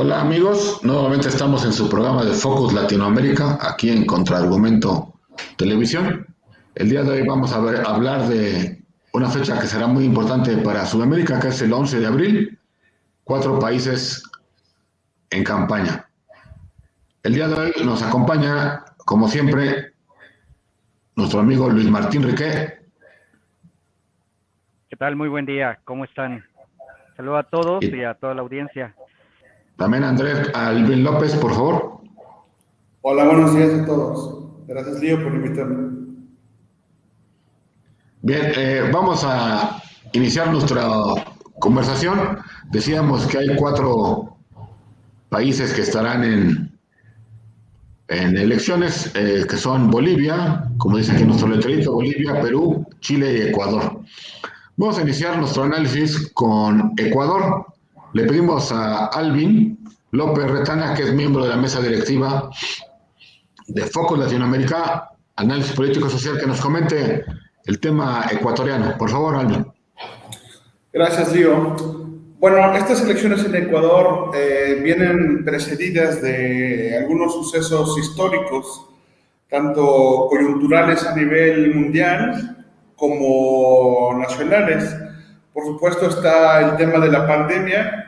Hola amigos, nuevamente estamos en su programa de Focus Latinoamérica, aquí en Contraargumento Televisión. El día de hoy vamos a hablar de una fecha que será muy importante para Sudamérica, que es el 11 de abril, cuatro países en campaña. El día de hoy nos acompaña, como siempre, nuestro amigo Luis Martín Riquet ¿Qué tal? Muy buen día. ¿Cómo están? Saludo a todos y y a toda la audiencia. también Andrés Alvin López, por favor. Hola, buenos días a todos. Gracias, Lío, por invitarme. Bien, vamos a iniciar nuestra conversación. Decíamos que hay cuatro países que estarán en elecciones, que son Bolivia, como dice aquí nuestro letrerito, Bolivia, Perú, Chile y Ecuador. Vamos a iniciar nuestro análisis con Ecuador. Le pedimos a Alvin López Retana, que es miembro de la mesa directiva de Focus Latinoamérica, Análisis Político y Social, que nos comente el tema ecuatoriano. Por favor, Alvin. Gracias, Lío. Bueno, estas elecciones en Ecuador vienen precedidas de algunos sucesos históricos, tanto coyunturales a nivel mundial como nacionales. Por supuesto está el tema de la pandemia,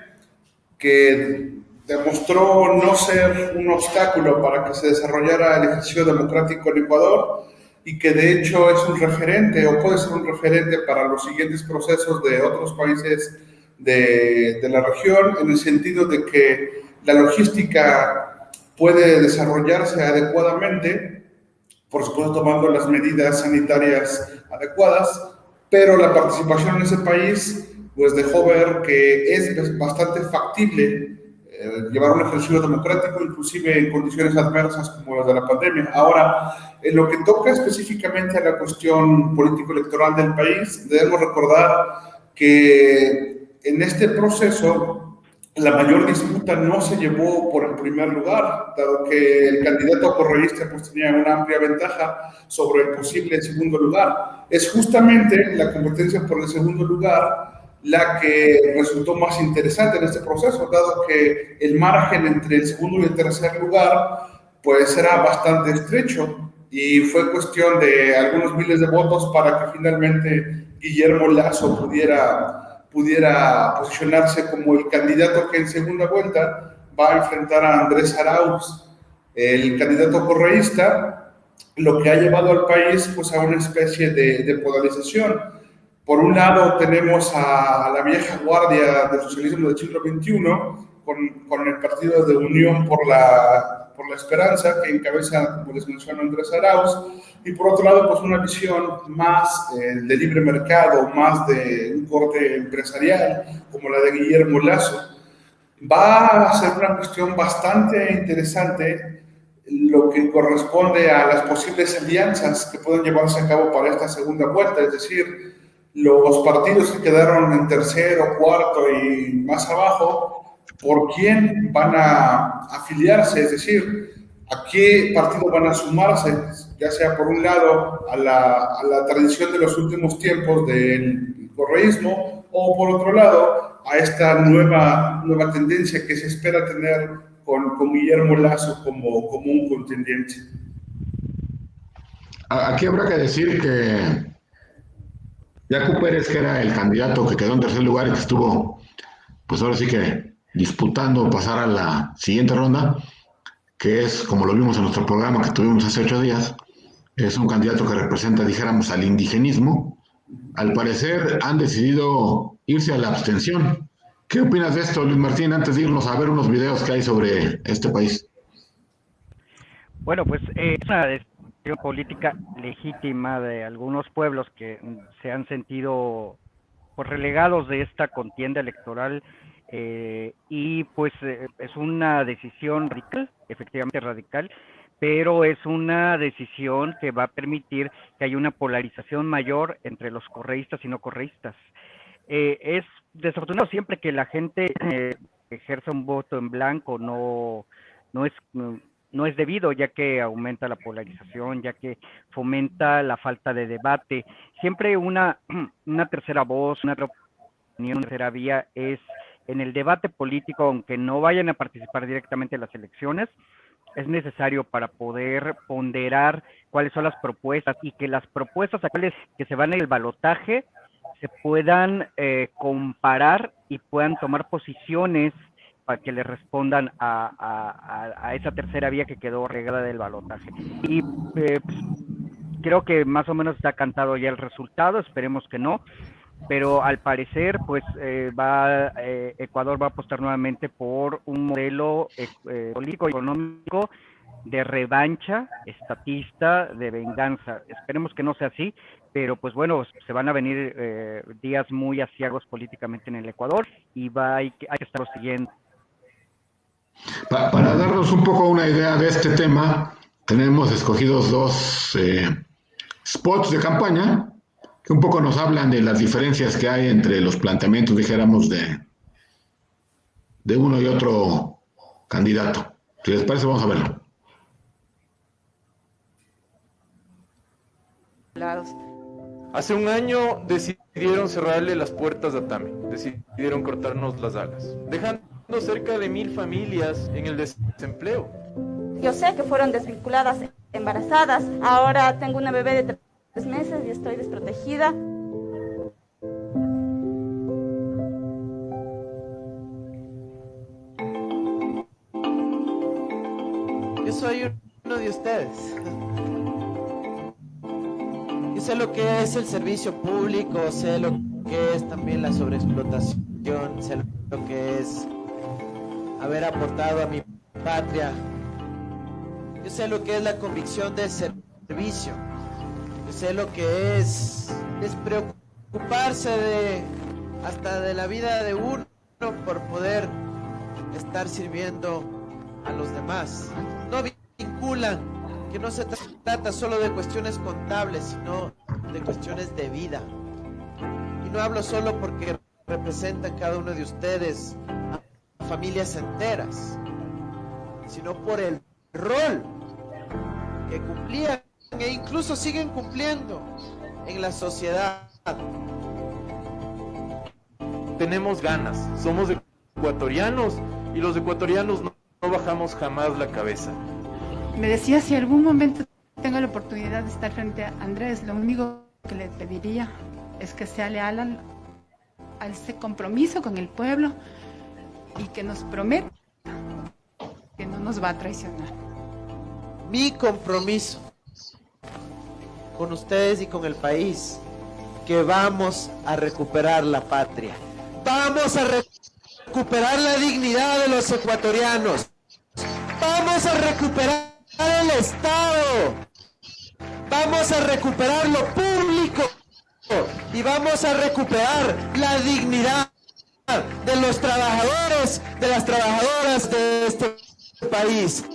que demostró no ser un obstáculo para que se desarrollara el ejercicio democrático en Ecuador y que de hecho es un referente o puede ser un referente para los siguientes procesos de otros países de la región, en el sentido de que la logística puede desarrollarse adecuadamente, por supuesto tomando las medidas sanitarias adecuadas, pero la participación en ese país pues dejó ver que es bastante factible llevar un ejercicio democrático, inclusive en condiciones adversas como las de la pandemia. Ahora, en lo que toca específicamente a la cuestión político-electoral del país, debemos recordar que en este proceso la mayor disputa no se llevó por el primer lugar, dado que el candidato correísta pues tenía una amplia ventaja sobre el posible segundo lugar. Es justamente la competencia por el segundo lugar la que resultó más interesante en este proceso, dado que el margen entre el segundo y el tercer lugar pues era bastante estrecho y fue cuestión de algunos miles de votos para que finalmente Guillermo Lasso pudiera posicionarse como el candidato que en segunda vuelta va a enfrentar a Andrés Arauz, el candidato correísta, lo que ha llevado al país pues, a una especie de polarización. Por un lado tenemos a la vieja guardia del socialismo del siglo XXI, con el partido de Unión por la Esperanza, que encabeza, como les menciono, Andrés Arauz, y por otro lado, pues una visión más de libre mercado, más de un corte empresarial, como la de Guillermo Lasso. Va a ser una cuestión bastante interesante lo que corresponde a las posibles alianzas que pueden llevarse a cabo para esta segunda vuelta, es decir, los partidos que quedaron en tercero, cuarto y más abajo, por quién van a afiliarse, es decir, a qué partido van a sumarse, ya sea por un lado a la tradición de los últimos tiempos del correísmo o por otro lado a esta nueva tendencia que se espera tener con Guillermo Lasso como un contendiente. Aquí habrá que decir que Jaco Pérez, que era el candidato que quedó en tercer lugar y que estuvo, pues ahora sí que disputando pasar a la siguiente ronda, que es, como lo vimos en nuestro programa que tuvimos hace 8 días, es un candidato que representa, dijéramos, al indigenismo. Al parecer han decidido irse a la abstención. ¿Qué opinas de esto, Luis Martín, antes de irnos a ver unos videos que hay sobre este país? Bueno, pues es una decisión política legítima de algunos pueblos que se han sentido pues relegados de esta contienda electoral y pues es una decisión radical, efectivamente radical, pero es una decisión que va a permitir que haya una polarización mayor entre los correístas y no correístas. Es desafortunado siempre que la gente ejerza un voto en blanco, no es no es debido, ya que aumenta la polarización, ya que fomenta la falta de debate. Siempre una tercera voz, una opinión, una tercera vía es en el debate político, aunque no vayan a participar directamente en las elecciones, es necesario para poder ponderar cuáles son las propuestas y que las propuestas actuales que se van en el balotaje se puedan comparar y puedan tomar posiciones para que le respondan a esa tercera vía que quedó regada del balotaje. Y pues, creo que más o menos está cantado ya el resultado, esperemos que no, pero al parecer pues Ecuador va a apostar nuevamente por un modelo político y económico de revancha estatista, de venganza. Esperemos que no sea así, pero pues bueno, se van a venir días muy aciagos políticamente en el Ecuador y hay que estarlo siguiendo. Para darnos un poco una idea de este tema, tenemos escogidos dos spots de campaña que un poco nos hablan de las diferencias que hay entre los planteamientos, dijéramos, de uno y otro candidato. Si les parece, vamos a verlo. Hace un año decidieron cerrarle las puertas a Tame, decidieron cortarnos las alas, dejando cerca de 1000 familias en el desempleo. Yo sé que fueron desvinculadas, embarazadas, ahora tengo una bebé de 3 meses y estoy desprotegida. Yo soy uno de ustedes. Yo sé lo que es el servicio público, sé lo que es también la sobreexplotación, sé lo que es haber aportado a mi patria. Yo sé lo que es la convicción del servicio. Yo sé lo que es despreocuparse hasta de la vida de uno por poder estar sirviendo a los demás. No vinculan que no se trata solo de cuestiones contables, sino de cuestiones de vida. Y no hablo solo porque representan cada uno de ustedes a familias enteras, sino por el rol que cumplían e incluso siguen cumpliendo en la sociedad. Tenemos ganas, somos ecuatorianos y los ecuatorianos no bajamos jamás la cabeza. Me decía, si algún momento tengo la oportunidad de estar frente a Andrés, lo único que le pediría es que sea leal a ese compromiso con el pueblo y que nos prometa que no nos va a traicionar. Mi compromiso con ustedes y con el país, que vamos a recuperar la patria. Vamos a recuperar la dignidad de los ecuatorianos. Vamos a recuperar el Estado. Vamos a recuperar lo público. Y vamos a recuperar la dignidad de los trabajadores, de las trabajadoras de este país.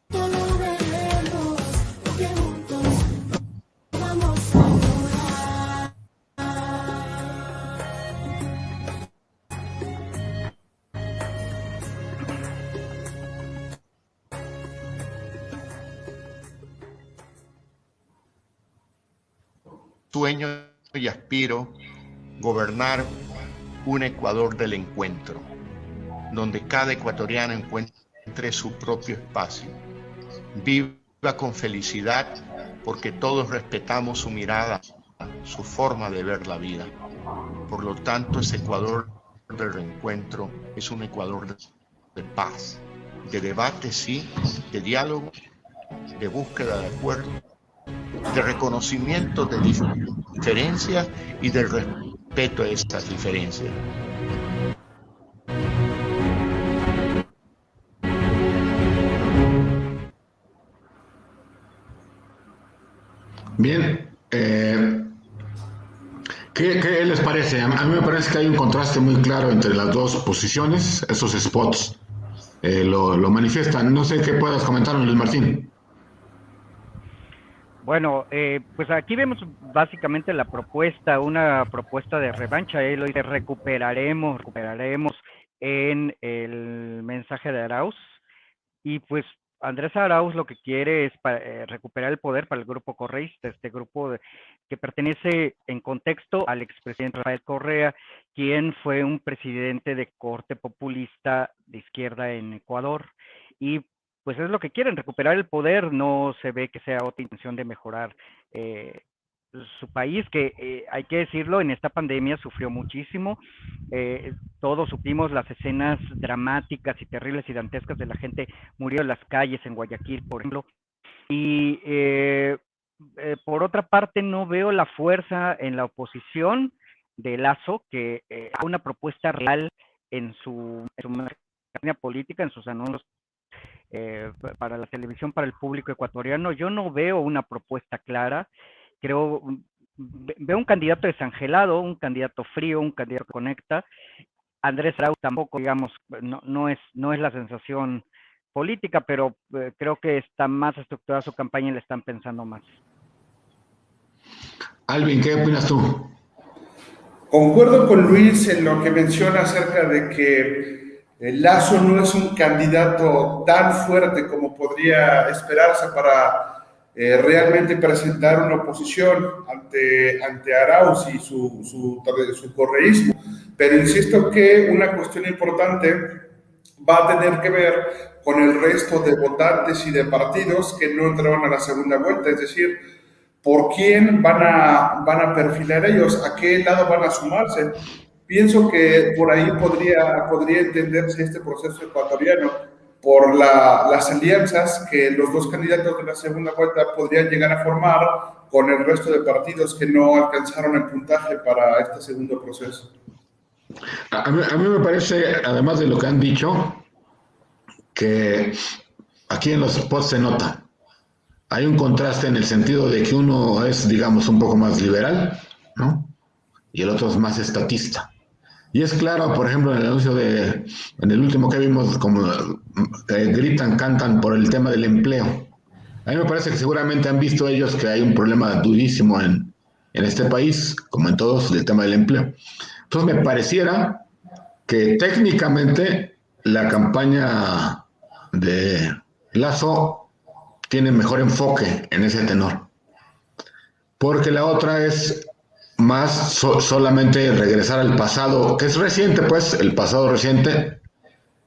Todo lo veremos, porque juntos sueño y aspiro gobernar un Ecuador del encuentro, donde cada ecuatoriano encuentre su propio espacio, viva con felicidad porque todos respetamos su mirada, su forma de ver la vida. Por lo tanto, ese Ecuador del reencuentro es un Ecuador de paz, de debate, sí, de diálogo, de búsqueda de acuerdo, de reconocimiento de diferencias y del respeto a esas diferencias. Bien, ¿qué les parece? A mí me parece que hay un contraste muy claro entre las dos posiciones, esos spots lo manifiestan. No sé qué puedas comentar, Luis Martín. Bueno, pues aquí vemos básicamente la propuesta, una propuesta de revancha. Él lo dice, recuperaremos en el mensaje de Arauz. Y pues Andrés Arauz lo que quiere es recuperar el poder para el grupo correísta, este grupo que pertenece en contexto al expresidente Rafael Correa, quien fue un presidente de corte populista de izquierda en Ecuador. Y pues es lo que quieren, recuperar el poder. No se ve que sea otra intención de mejorar su país, que hay que decirlo, en esta pandemia sufrió muchísimo. Todos supimos las escenas dramáticas y terribles y dantescas de la gente murió en las calles en Guayaquil, por ejemplo. Y por otra parte, no veo la fuerza en la oposición de Lazo, que una propuesta real en su campaña política, en sus anuncios para la televisión, para el público ecuatoriano. Yo no veo una propuesta clara. Veo un candidato desangelado, un candidato frío, un candidato que conecta. Andrés Arauz tampoco, digamos, no es la sensación política, pero creo que está más estructurada su campaña y le están pensando más. Alvin, ¿qué opinas tú? Concuerdo con Luis en lo que menciona acerca de que Lazo no es un candidato tan fuerte como podría esperarse para realmente presentar una oposición ante Arauz y su correísmo. Pero insisto que una cuestión importante va a tener que ver con el resto de votantes y de partidos que no entraron a la segunda vuelta, es decir, ¿por quién van a perfilar ellos? ¿A qué lado van a sumarse? Pienso que por ahí podría entenderse este proceso ecuatoriano por las alianzas que los dos candidatos de la segunda vuelta podrían llegar a formar con el resto de partidos que no alcanzaron el puntaje para este segundo proceso. A mí me parece, además de lo que han dicho, que aquí en los spots se nota. Hay un contraste en el sentido de que uno es, digamos, un poco más liberal, ¿no? Y el otro es más estatista. Y es claro, por ejemplo, en el anuncio en el último que vimos, como gritan, cantan por el tema del empleo. A mí me parece que seguramente han visto ellos que hay un problema durísimo en este país, como en todos, el tema del empleo. Entonces me pareciera que técnicamente la campaña de Lazo tiene mejor enfoque en ese tenor. Porque la otra es más solamente regresar al pasado, que es reciente, pues, el pasado reciente,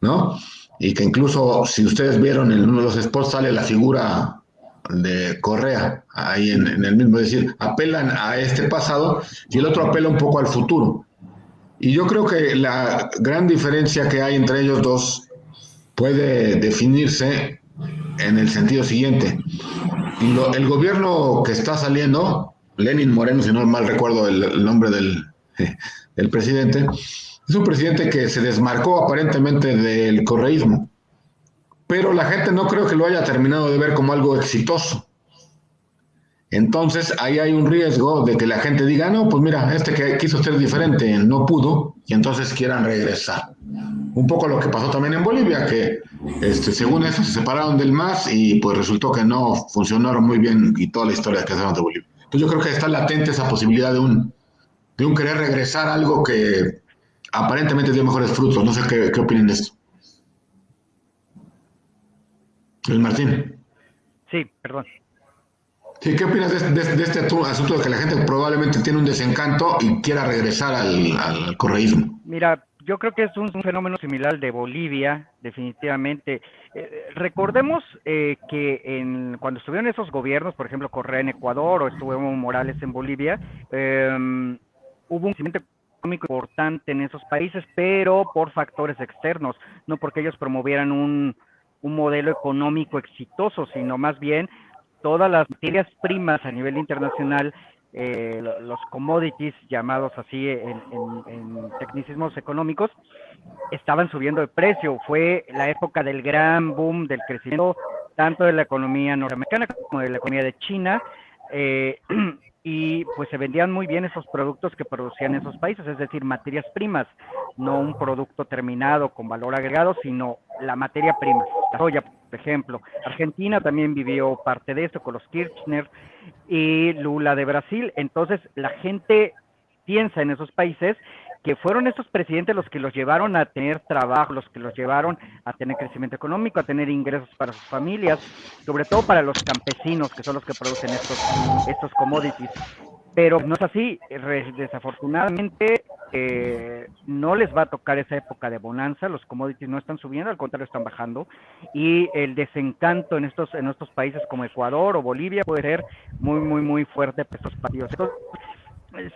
¿no? Y que incluso, si ustedes vieron en uno de los spots, sale la figura de Correa, ahí en el mismo, es decir, apelan a este pasado y el otro apela un poco al futuro. Y yo creo que la gran diferencia que hay entre ellos dos puede definirse en el sentido siguiente. El gobierno que está saliendo, Lenin Moreno, si no mal recuerdo el nombre del presidente, es un presidente que se desmarcó aparentemente del correísmo, pero la gente no creo que lo haya terminado de ver como algo exitoso. Entonces ahí hay un riesgo de que la gente diga, no, pues mira, este que quiso ser diferente no pudo, y entonces quieran regresar. Un poco lo que pasó también en Bolivia, que según eso se separaron del MAS y pues resultó que no funcionaron muy bien y toda la historia que hacemos de Bolivia. Entonces yo creo que está latente esa posibilidad de un querer regresar a algo que aparentemente dio mejores frutos. No sé qué opinan de esto. Luis Martín. Sí, perdón. Sí, ¿qué opinas de este asunto de que la gente probablemente tiene un desencanto y quiera regresar al correísmo? Mira, yo creo que es un fenómeno similar al de Bolivia, definitivamente. Recordemos que cuando estuvieron esos gobiernos, por ejemplo, Correa en Ecuador o estuvo Evo Morales en Bolivia, hubo un crecimiento económico importante en esos países, pero por factores externos, no porque ellos promovieran un modelo económico exitoso, sino más bien todas las materias primas a nivel internacional, los commodities llamados así en tecnicismos económicos, estaban subiendo de precio. Fue la época del gran boom del crecimiento tanto de la economía norteamericana como de la economía de China, y pues se vendían muy bien esos productos que producían esos países, es decir, materias primas, no un producto terminado con valor agregado, sino la materia prima, la soya, por ejemplo. Argentina también vivió parte de esto con los Kirchner y Lula de Brasil. Entonces la gente piensa en esos países que fueron estos presidentes los que los llevaron a tener trabajo, los que los llevaron a tener crecimiento económico, a tener ingresos para sus familias, sobre todo para los campesinos, que son los que producen estos commodities. Pero no es así, desafortunadamente no les va a tocar esa época de bonanza, los commodities no están subiendo, al contrario están bajando, y el desencanto en estos países como Ecuador o Bolivia puede ser muy fuerte para estos partidos. Entonces,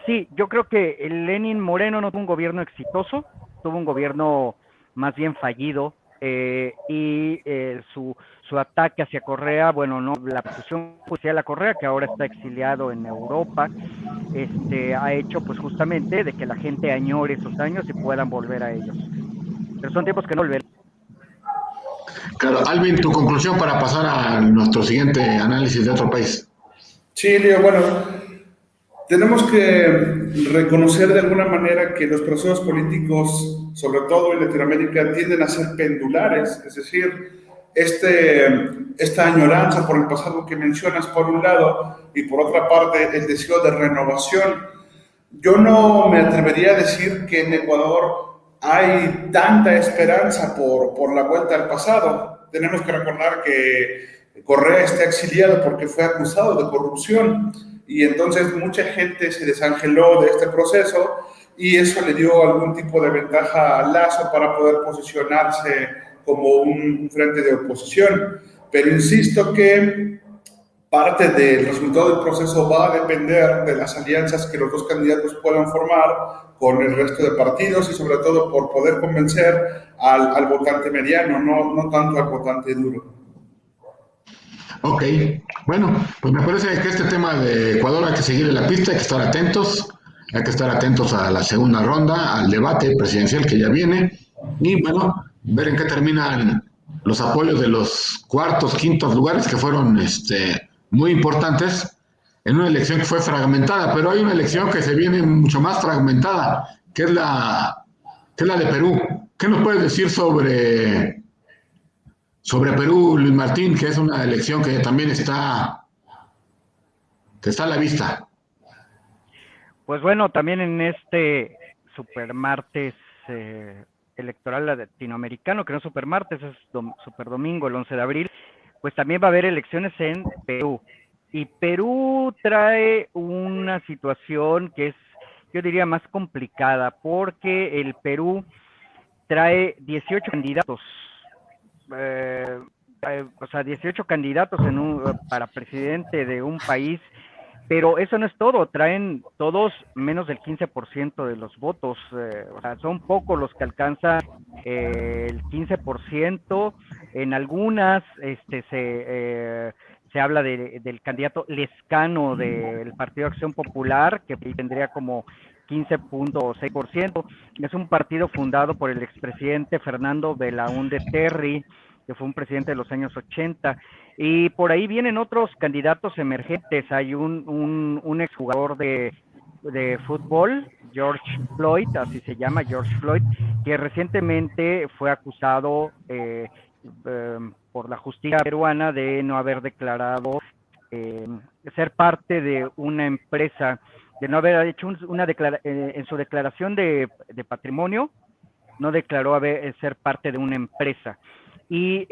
sí, yo creo que el Lenin Moreno no tuvo un gobierno exitoso, tuvo un gobierno más bien fallido, su ataque hacia Correa, bueno, no, la persecución judicial a Correa, que ahora está exiliado en Europa, ha hecho pues justamente de que la gente añore esos años y puedan volver a ellos. Pero son tiempos que no volverán. Claro, Alvin, tu conclusión para pasar a nuestro siguiente análisis de otro país. Sí, Leo, bueno, tenemos que reconocer de alguna manera que los procesos políticos, sobre todo en Latinoamérica, tienden a ser pendulares, es decir, esta añoranza por el pasado que mencionas por un lado y por otra parte el deseo de renovación. Yo no me atrevería a decir que en Ecuador hay tanta esperanza por la vuelta al pasado. Tenemos que recordar que Correa está exiliado porque fue acusado de corrupción y entonces mucha gente se desangeló de este proceso y eso le dio algún tipo de ventaja a Lasso para poder posicionarse como un frente de oposición. Pero insisto que parte del resultado del proceso va a depender de las alianzas que los dos candidatos puedan formar con el resto de partidos y sobre todo por poder convencer al votante mediano, no tanto al votante duro. Ok, bueno, pues me parece que este tema de Ecuador hay que seguirle la pista, hay que estar atentos a la segunda ronda, al debate presidencial que ya viene, y bueno, ver en qué terminan los apoyos de los cuartos, quintos lugares que fueron muy importantes en una elección que fue fragmentada, pero hay una elección que se viene mucho más fragmentada, que es la de Perú. ¿Qué nos puedes decir sobre Perú, Luis Martín, que es una elección que también está a la vista? Pues bueno, también en este supermartes electoral latinoamericano, que no es supermartes, es superdomingo, el 11 de abril, pues también va a haber elecciones en Perú. Y Perú trae una situación que es, yo diría, más complicada, porque el Perú trae 18 candidatos, o sea, 18 candidatos para presidente de un país, pero eso no es todo, traen todos menos del 15% de los votos, o sea, son pocos los que alcanzan el 15%, en algunas se habla del candidato Lescano del Partido Acción Popular, que tendría como 15.6%, es un partido fundado por el expresidente Fernando Belaúnde Terry, que fue un presidente de los años 80, y por ahí vienen otros candidatos emergentes. Hay un exjugador de fútbol, George Floyd, así se llama, George Floyd, que recientemente fue acusado por la justicia peruana de no haber declarado ser parte de una empresa, de no haber hecho en su declaración de patrimonio, no declaró ser parte de una empresa. Y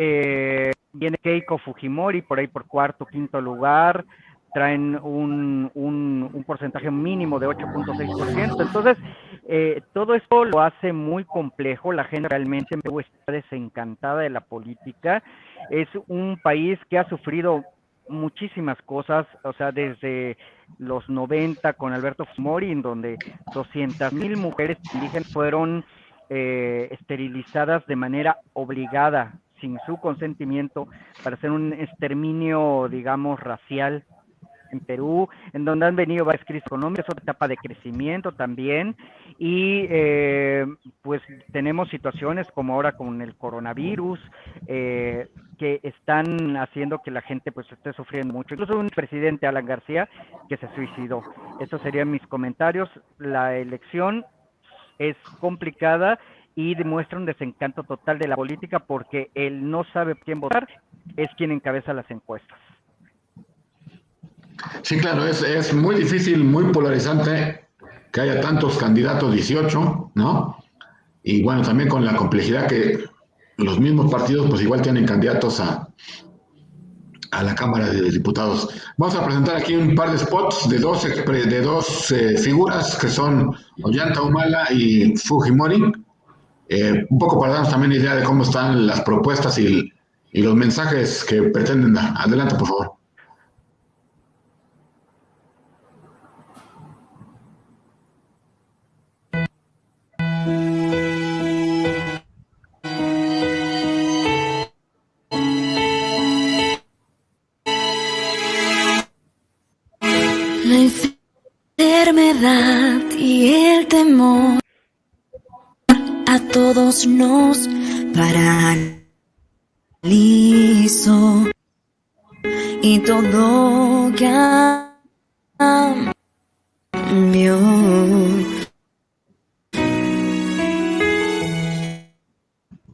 viene Keiko Fujimori por ahí por cuarto, quinto lugar, traen un porcentaje mínimo de 8.6%. Entonces, todo esto lo hace muy complejo. La gente realmente en Perú está desencantada de la política. Es un país que ha sufrido muchísimas cosas, o sea, desde los 90 con Alberto Fujimori, en donde 200,000 mujeres indígenas fueron esterilizadas de manera obligada, sin su consentimiento, para hacer un exterminio, digamos, racial en Perú, en donde han venido varias crisis económicas, otra etapa de crecimiento también, y pues tenemos situaciones como ahora con el coronavirus, que están haciendo que la gente pues esté sufriendo mucho. Incluso un presidente, Alan García, que se suicidó. Estos serían mis comentarios. La elección es complicada y demuestra un desencanto total de la política, porque él no sabe quién votar, es quien encabeza las encuestas. Sí, claro, es muy difícil, muy polarizante que haya tantos candidatos, 18, ¿no? Y bueno, también con la complejidad que los mismos partidos pues igual tienen candidatos a la Cámara de Diputados. Vamos a presentar aquí un par de spots de dos figuras que son Ollanta Humala y Fujimori, un poco para darnos también idea de cómo están las propuestas y los mensajes que pretenden dar. Adelante, por favor. La enfermedad y el temor a todos nos paralizó y todo cambió.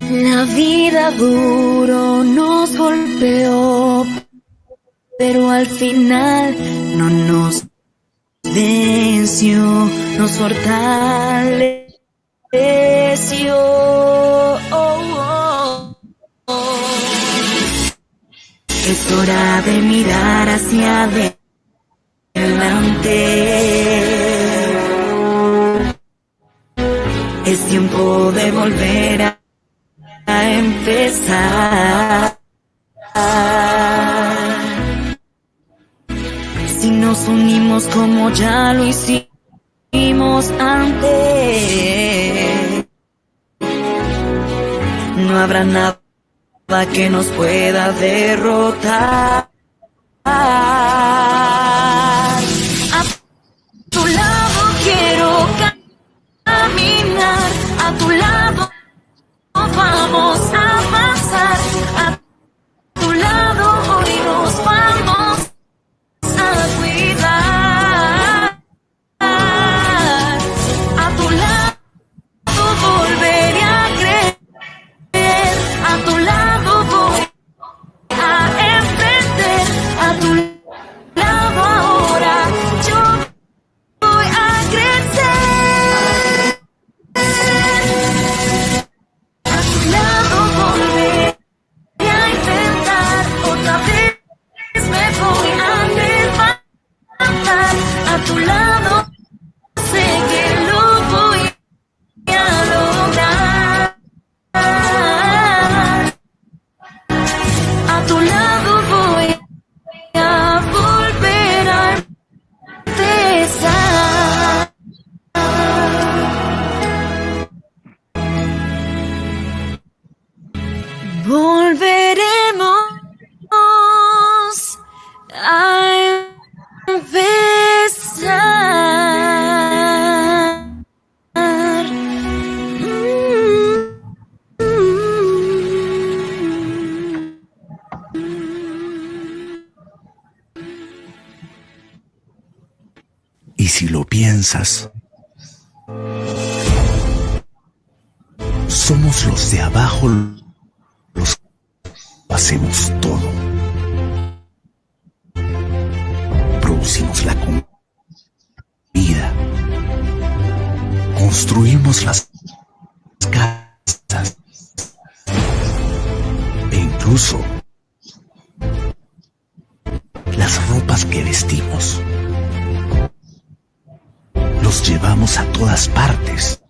La vida duro nos golpeó, pero al final no nos venció, nos fortaleció. Es hora de mirar hacia adelante. Es tiempo de volver a empezar. Si nos unimos como ya lo hicimos antes, no habrá nada que nos pueda derrotar. A tu lado quiero caminar, a tu lado vamos a pasar, a tu lado hoy nos vamos a cuidar. A tu lado volveré a creer, a tu lado voy a enfrentar, a tu lado ahora yo voy a crecer. A tu lado volveré a intentar, otra vez me voy a levantar. A tu lado sé que lo voy a lograr. A tu lado voy a volver a empezar. Volveremos a empezar. Y si lo piensas, somos los de abajo los que hacemos todo. Producimos la comida, construimos las casas e incluso las ropas ropas que vestimos. Los llevamos a todas partes.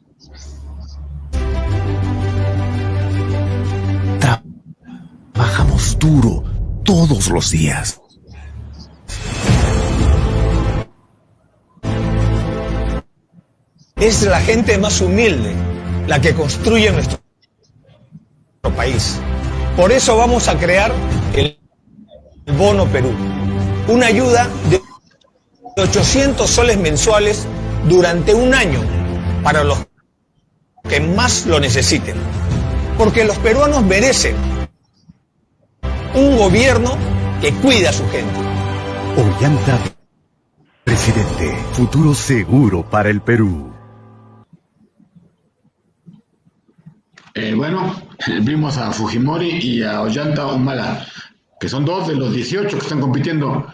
Trabajamos duro todos los días. Es la gente más humilde la que construye nuestro país. Por eso vamos a crear el Bono Perú, una ayuda de 800 soles mensuales durante un año para los que más lo necesiten. Porque los peruanos merecen un gobierno que cuida a su gente. Ollanta, presidente, futuro seguro para el Perú. Bueno, vimos a Fujimori y a Ollanta Humala, que son dos de los 18 que están compitiendo.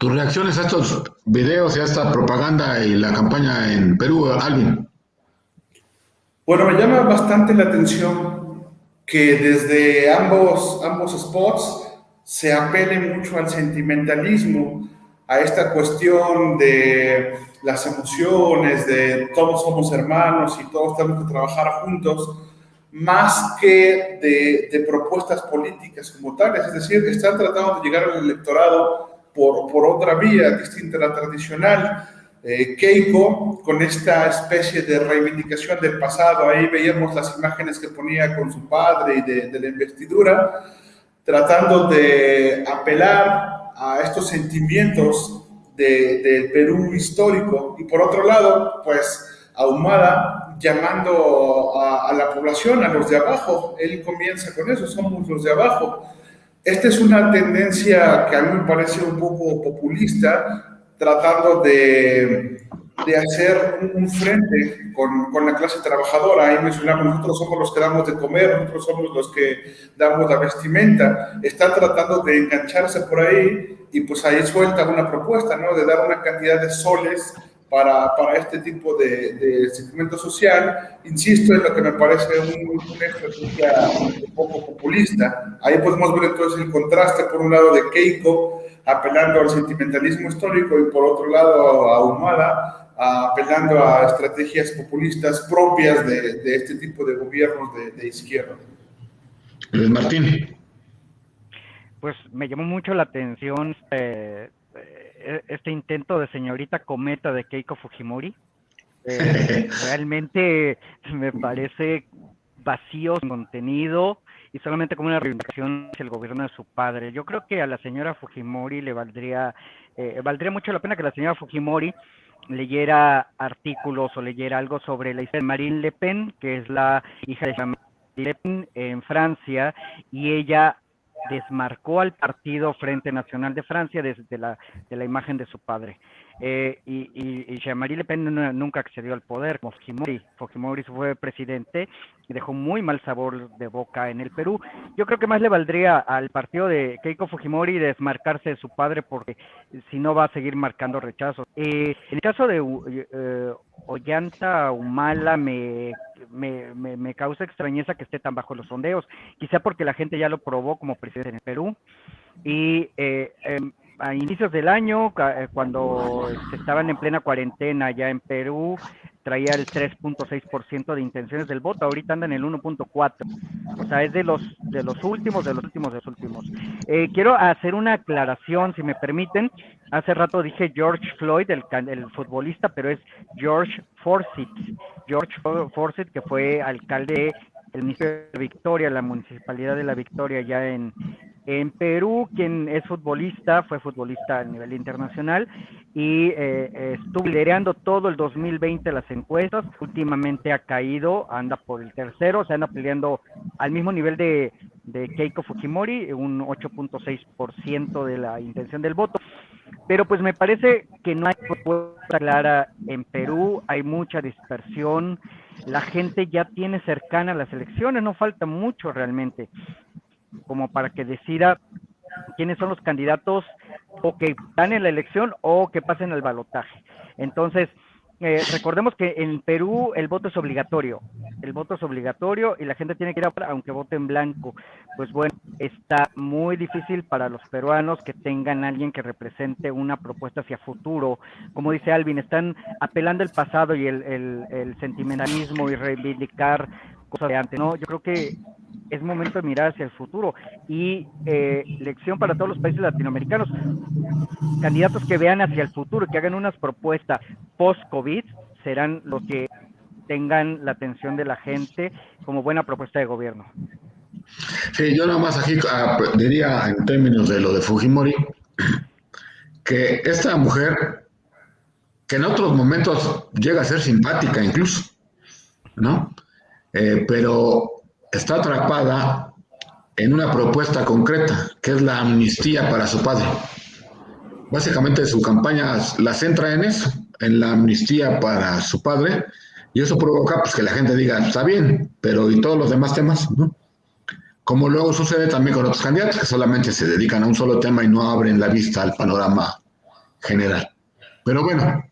¿Tus reacciones a estos videos y a esta propaganda y la campaña en Perú, Alvin? Bueno, me llama bastante la atención que desde ambos spots se apele mucho al sentimentalismo, a esta cuestión de las emociones, de todos somos hermanos y todos tenemos que trabajar juntos, más que de propuestas políticas como tales. Es decir, están tratando de llegar al electorado por otra vía distinta a la tradicional. Keiko, con esta especie de reivindicación del pasado, ahí veíamos las imágenes que ponía con su padre y de la investidura, tratando de apelar a estos sentimientos del Perú histórico, y por otro lado, pues Ahumada llamando a la población, a los de abajo. Él comienza con eso, somos los de abajo. Esta es una tendencia que a mí me parece un poco populista, tratando de hacer un frente con la clase trabajadora. Ahí mencionamos, nosotros somos los que damos de comer, nosotros somos los que damos la vestimenta. Están tratando de engancharse por ahí y pues ahí suelta una propuesta, ¿no? De dar una cantidad de soles para este tipo de segmento social. Insisto, en lo que me parece una estrategia un poco populista. Ahí podemos ver entonces el contraste, por un lado, de Keiko apelando al sentimentalismo histórico y por otro lado a Humala apelando a estrategias populistas propias de este tipo de gobiernos de izquierda. Luis Martín. Pues me llamó mucho la atención este intento de señorita cometa de Keiko Fujimori. Realmente me parece vacío, sin contenido y solamente como una reivindicación hacia el gobierno de su padre. Yo creo que a la señora Fujimori le valdría mucho la pena que la señora Fujimori leyera artículos o leyera algo sobre la historia de Marine Le Pen, que es la hija de Jean-Marie Le Pen en Francia, y ella desmarcó al partido Frente Nacional de Francia de la imagen de su padre. Y Jean-Marie Le Pen nunca accedió al poder como Fujimori. Fujimori fue presidente y dejó muy mal sabor de boca en el Perú. Yo creo que más le valdría al partido de Keiko Fujimori desmarcarse de su padre, porque si no va a seguir marcando rechazos. En el caso de Ollanta Humala me causa extrañeza que esté tan bajo los sondeos, quizá porque la gente ya lo probó como presidente en el Perú. Y a inicios del año, cuando estaban en plena cuarentena ya en Perú, traía el 3.6% de intenciones del voto. Ahorita anda en el 1.4%. O sea, es de los últimos. Quiero hacer una aclaración, si me permiten. Hace rato dije George Floyd, el futbolista, pero es George Forsyth. George Forsyth, que fue alcalde del municipio de Victoria, la municipalidad de La Victoria, ya en Perú, quien es futbolista, fue futbolista a nivel internacional y estuvo liderando todo el 2020 las encuestas. Últimamente ha caído, anda por el tercero, se anda peleando al mismo nivel de Keiko Fujimori, un 8.6% de la intención del voto. Pero pues me parece que no hay propuesta clara en Perú, hay mucha dispersión, la gente ya tiene cercana las elecciones, no falta mucho realmente como para que decida quiénes son los candidatos o que ganen la elección o que pasen al balotaje. Entonces, recordemos que en Perú el voto es obligatorio. El voto es obligatorio y la gente tiene que ir a votar aunque vote en blanco. Pues bueno, está muy difícil para los peruanos que tengan a alguien que represente una propuesta hacia futuro. Como dice Alvin, están apelando al pasado y el sentimentalismo y reivindicar cosas de antes, ¿no? Yo creo que es momento de mirar hacia el futuro y lección para todos los países latinoamericanos, candidatos que vean hacia el futuro, que hagan unas propuestas post-COVID, serán los que tengan la atención de la gente como buena propuesta de gobierno. Sí, yo nada más aquí diría en términos de lo de Fujimori, que esta mujer, que en otros momentos llega a ser simpática incluso, ¿no? Pero está atrapada en una propuesta concreta, que es la amnistía para su padre. Básicamente su campaña la centra en eso, en la amnistía para su padre, y eso provoca pues, que la gente diga, está bien, pero ¿y todos los demás temas? ¿No? Como luego sucede también con otros candidatos, que solamente se dedican a un solo tema y no abren la vista al panorama general. Pero bueno,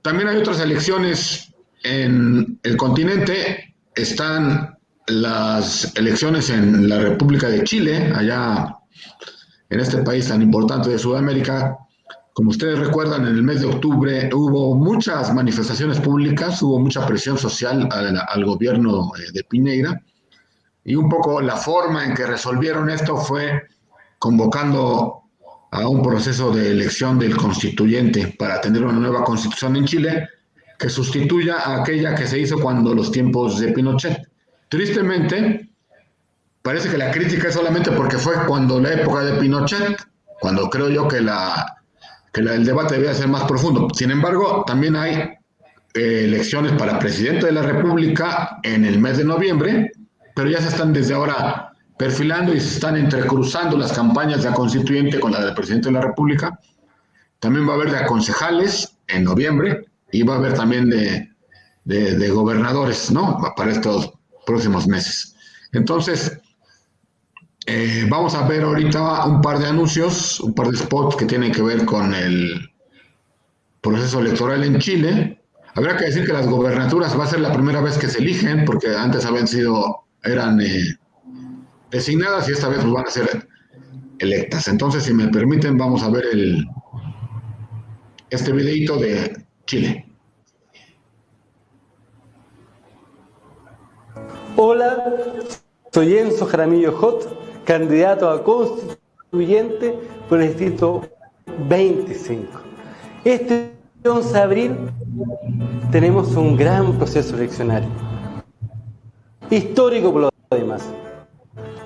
también hay otras elecciones en el continente. Están las elecciones en la República de Chile, allá en este país tan importante de Sudamérica. Como ustedes recuerdan, en el mes de octubre hubo muchas manifestaciones públicas, hubo mucha presión social al gobierno de Piñera, y un poco la forma en que resolvieron esto fue convocando a un proceso de elección del constituyente para tener una nueva constitución en Chile que sustituya a aquella que se hizo cuando los tiempos de Pinochet. Tristemente, parece que la crítica es solamente porque fue cuando la época de Pinochet, cuando creo yo que el debate debía ser más profundo. Sin embargo, también hay elecciones para presidente de la República en el mes de noviembre, pero ya se están desde ahora perfilando y se están entrecruzando las campañas de la constituyente con la del presidente de la República. También va a haber de concejales en noviembre y va a haber también de gobernadores, ¿no? Para estos próximos meses. Entonces, vamos a ver ahorita un par de anuncios, un par de spots que tienen que ver con el proceso electoral en Chile. Habrá que decir que las gobernaturas va a ser la primera vez que se eligen, porque antes eran designadas y esta vez pues, van a ser electas. Entonces, si me permiten, vamos a ver este videito de Chile. Hola, soy Enzo Jaramillo Jot, candidato a constituyente por el distrito 25. Este 11 de abril tenemos un gran proceso eleccionario, histórico por lo demás,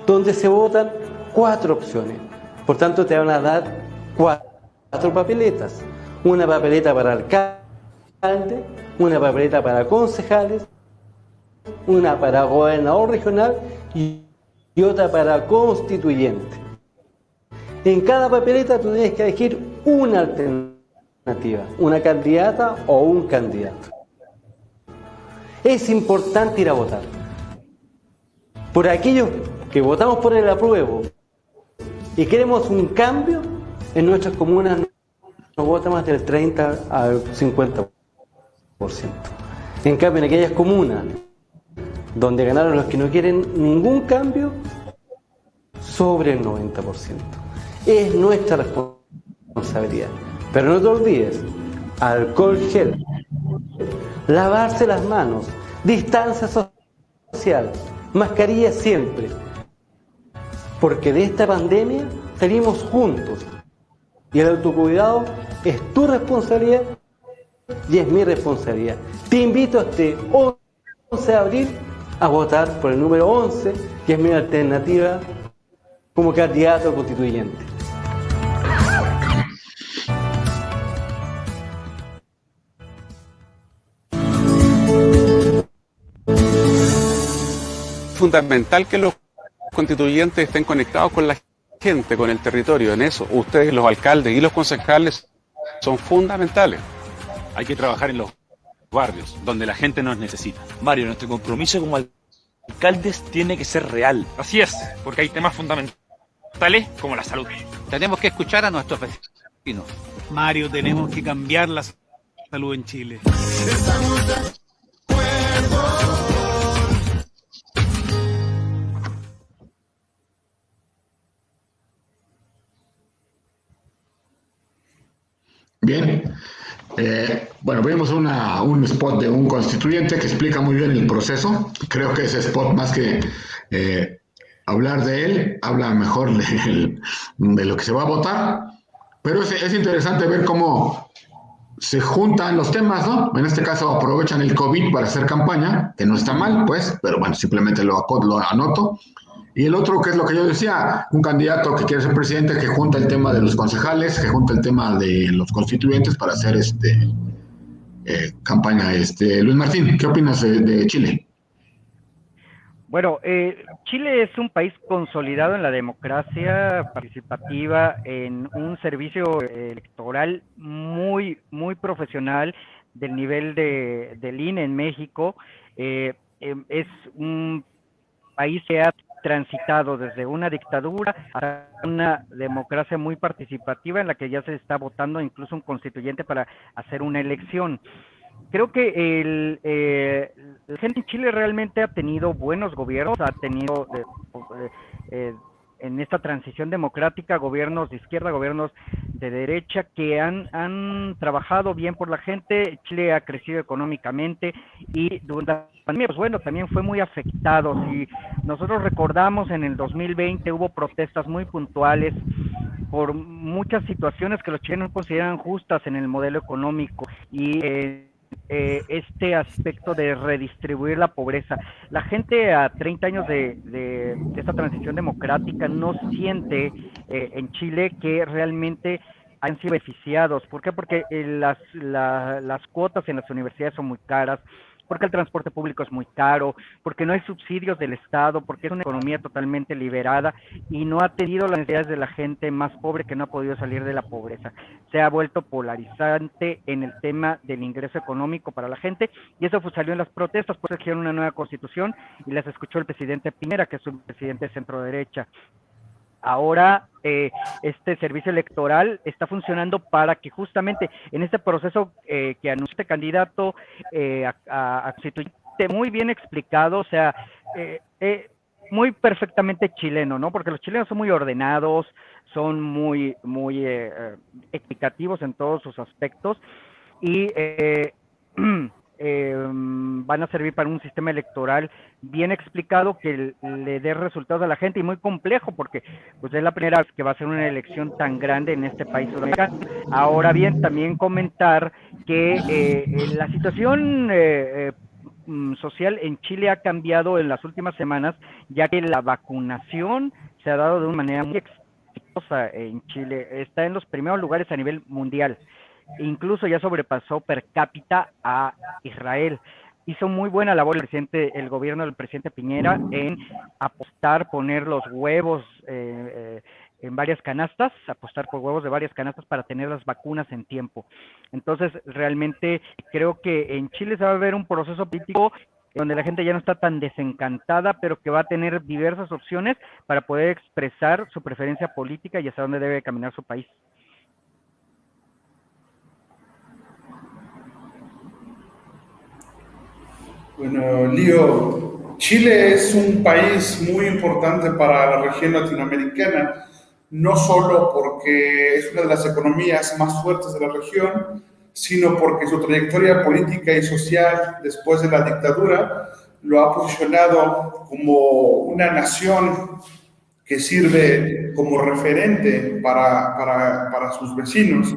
donde se votan 4 opciones. Por tanto, te van a dar 4 papeletas. Una papeleta para alcalde, una papeleta para concejales, una para gobernador regional y otra para constituyente. En cada papeleta tú tienes que elegir una alternativa, una candidata o un candidato. Es importante ir a votar. Por aquellos que votamos por el apruebo y queremos un cambio, en nuestras comunas no vota más del 30 al 50%. En cambio, en aquellas comunas donde ganaron los que no quieren ningún cambio, sobre el 90%. Es nuestra responsabilidad. Pero no te olvides, alcohol gel, lavarse las manos, distancia social, mascarilla siempre. Porque de esta pandemia salimos juntos. Y el autocuidado es tu responsabilidad y es mi responsabilidad. Te invito a este 11 de abril a votar por el número 11, que es mi alternativa como candidato constituyente. Fundamental que los constituyentes estén conectados con la gente, con el territorio. En eso, ustedes, los alcaldes y los concejales, son fundamentales. Hay que trabajar en los barrios, donde la gente nos necesita. Mario, nuestro compromiso como alcaldes tiene que ser real. Así es, porque hay temas fundamentales como la salud. Tenemos que escuchar a nuestros vecinos. Mario, tenemos que cambiar la salud en Chile. estamos de acuerdo. Bien. Bueno, vimos un spot de un constituyente que explica muy bien el proceso. Creo que ese spot, más que hablar de él, habla mejor de lo que se va a votar. Pero es interesante ver cómo se juntan los temas, ¿no? En este caso aprovechan el COVID para hacer campaña, que no está mal, pues, pero bueno, simplemente lo anoto. Y el otro, que es lo que yo decía, un candidato que quiere ser presidente que junta el tema de los concejales, que junta el tema de los constituyentes para hacer campaña. Luis Martín, ¿qué opinas de Chile? Bueno, Chile es un país consolidado en la democracia participativa, en un servicio electoral muy, muy profesional del nivel del INE en México. Es un país que ha transitado desde una dictadura a una democracia muy participativa en la que ya se está votando incluso un constituyente para hacer una elección. Creo que la gente en Chile realmente ha tenido buenos gobiernos, ha tenido en esta transición democrática gobiernos de izquierda, gobiernos de derecha que han trabajado bien por la gente. Chile ha crecido económicamente y durante la pandemia, pues bueno, también fue muy afectado. Si nosotros recordamos, en el 2020 hubo protestas muy puntuales por muchas situaciones que los chilenos consideran justas en el modelo económico y este aspecto de redistribuir la pobreza. La gente a 30 años de esta transición democrática no siente en Chile que realmente han sido beneficiados. ¿Por qué? Porque las cuotas en las universidades son muy caras, porque el transporte público es muy caro, porque no hay subsidios del Estado, porque es una economía totalmente liberada y no ha tenido las necesidades de la gente más pobre que no ha podido salir de la pobreza. Se ha vuelto polarizante en el tema del ingreso económico para la gente y eso salió en las protestas, pues eligieron una nueva constitución y las escuchó el presidente Piñera, que es un presidente de centro derecha. Ahora este servicio electoral está funcionando para que justamente en este proceso que anunció este candidato a constituyente, muy bien explicado, o sea, muy perfectamente chileno, ¿no? Porque los chilenos son muy ordenados, son muy explicativos en todos sus aspectos y van a servir para un sistema electoral bien explicado que le dé resultados a la gente y muy complejo porque pues es la primera vez que va a ser una elección tan grande en este país sudamericano. Ahora bien, también comentar que la situación social en Chile ha cambiado en las últimas semanas, ya que la vacunación se ha dado de una manera muy exitosa en Chile. Está en los primeros lugares a nivel mundial. Incluso ya sobrepasó per cápita a Israel. Hizo muy buena labor el gobierno del presidente Piñera en apostar, poner los huevos en varias canastas, apostar por huevos de varias canastas para tener las vacunas en tiempo. Entonces, realmente creo que en Chile se va a ver un proceso político donde la gente ya no está tan desencantada, pero que va a tener diversas opciones para poder expresar su preferencia política y hacia dónde debe caminar su país. Bueno, Lío, Chile es un país muy importante para la región latinoamericana, no solo porque es una de las economías más fuertes de la región, sino porque su trayectoria política y social después de la dictadura lo ha posicionado como una nación que sirve como referente para sus vecinos.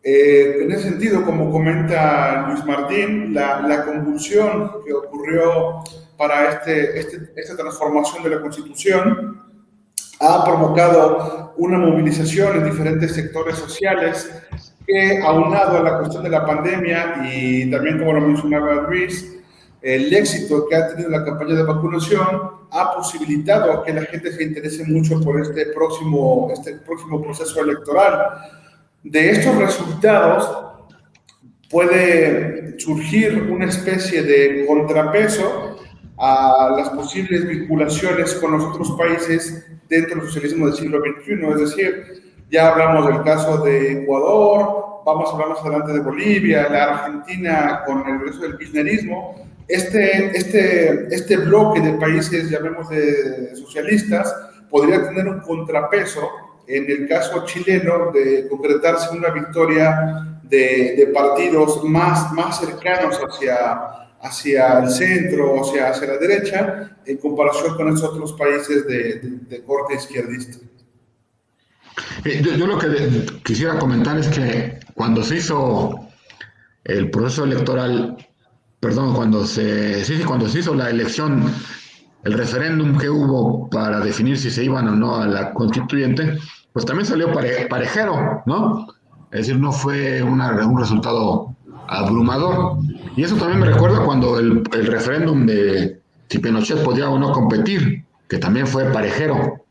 En ese sentido, como comenta Luis Martín, la convulsión que ocurrió para esta transformación de la Constitución ha provocado una movilización en diferentes sectores sociales que, aunado a la cuestión de la pandemia y también, como lo mencionaba Luis, el éxito que ha tenido la campaña de vacunación ha posibilitado a que la gente se interese mucho por este próximo proceso electoral. De estos resultados puede surgir una especie de contrapeso a las posibles vinculaciones con los otros países dentro del socialismo del siglo XXI. Es decir, ya hablamos del caso de Ecuador, vamos a hablar más adelante de Bolivia, la Argentina con el regreso del kirchnerismo, este bloque de países, llamémosle socialistas, podría tener un contrapeso en el caso chileno de concretarse una victoria de partidos más cercanos hacia el centro, hacia la derecha, en comparación con esos otros países de corte izquierdista. Yo lo que quisiera comentar es que cuando se hizo el proceso electoral, perdón, cuando se hizo la elección, el referéndum que hubo para definir si se iban o no a la constituyente, pues también salió parejero, ¿no? Es decir, no fue un resultado abrumador. Y eso también me recuerda cuando el referéndum de si Pinochet podía o no competir, que también fue parejero.